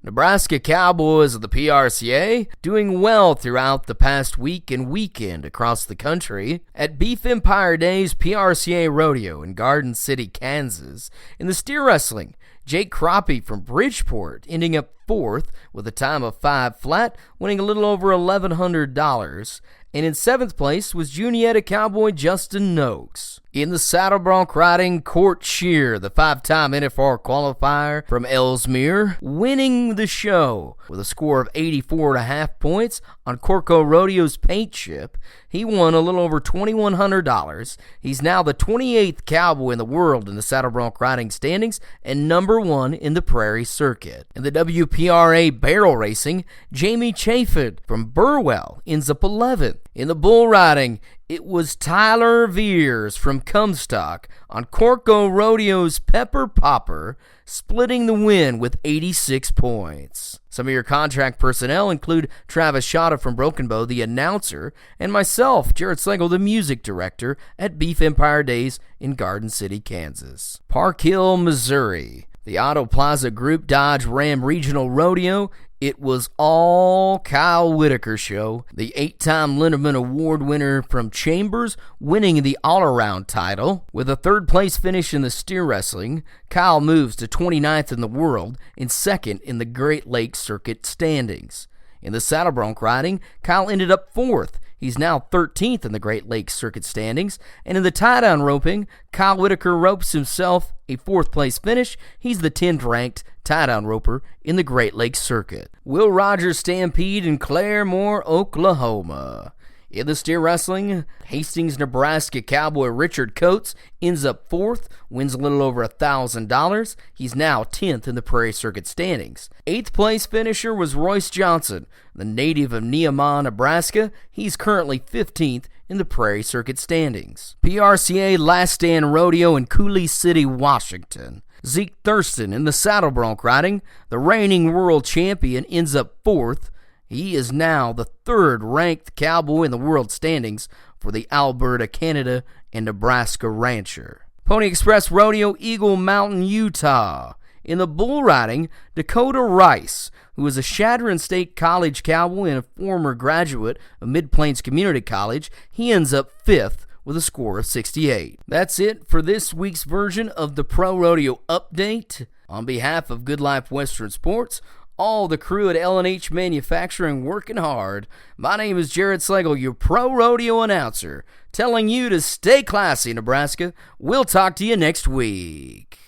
Nebraska Cowboys of the PRCA doing well throughout the past week and weekend across the country at Beef Empire Days PRCA Rodeo in Garden City, Kansas. In the steer wrestling, Jake Crappie from Bridgeport ending up fourth with a time of 5 flat, winning a little over $1,100. And in 7th place was Juniata Cowboy Justin Noakes. In the saddle bronc riding, Court Shear, the 5-time NFR qualifier from Ellesmere, winning the show with a score of 84.5 points on Corco Rodeo's paint chip. He won a little over $2,100. He's now the 28th cowboy in the world in the saddle bronc riding standings and number 1 in the Prairie Circuit. In the WPRA barrel racing, Jamie Chaffin from Burwell ends up 11th. In the bull riding, it was Tyler Veers from Comstock on Corco Rodeo's Pepper Popper, splitting the win with 86 points. Some of your contract personnel include Travis Shada from Broken Bow, the announcer, and myself, Jared Slagle, the music director at Beef Empire Days in Garden City, Kansas. Park Hill, Missouri. The Auto Plaza Group Dodge Ram Regional Rodeo, it was all Kyle Whitaker show. The 8-time Lindemann Award winner from Chambers winning the all-around title. With a 3rd place finish in the steer wrestling, Kyle moves to 29th in the world and 2nd in the Great Lakes Circuit standings. In the saddle bronc riding, Kyle ended up 4th. He's now 13th in the Great Lakes Circuit standings. And in the tie-down roping, Kyle Whitaker ropes himself a 4th place finish. He's the 10th ranked tie-down roper in the Great Lakes Circuit. Will Rogers Stampede in Claremore, Oklahoma. In the steer wrestling, Hastings, Nebraska cowboy Richard Coates ends up 4th, wins a little over $1,000. He's now 10th in the Prairie Circuit standings. 8th place finisher was Royce Johnson, the native of Nehemiah, Nebraska. He's currently 15th in the Prairie Circuit standings. PRCA Last Stand Rodeo in Coulee City, Washington. Zeke Thurston in the saddle bronc riding, the reigning world champion, ends up 4th. He is now the 3rd ranked cowboy in the world standings for the Alberta, Canada, and Nebraska rancher. Pony Express Rodeo, Eagle Mountain, Utah. In the bull riding, Dakota Rice, who is a Chadron State College cowboy and a former graduate of Mid-Plains Community College, he ends up 5th with a score of 68. That's it for this week's version of the Pro Rodeo Update. On behalf of Good Life Western Sports, all the crew at L&H Manufacturing working hard, my name is Jared Slagle, your Pro Rodeo announcer, telling you to stay classy, Nebraska. We'll talk to you next week.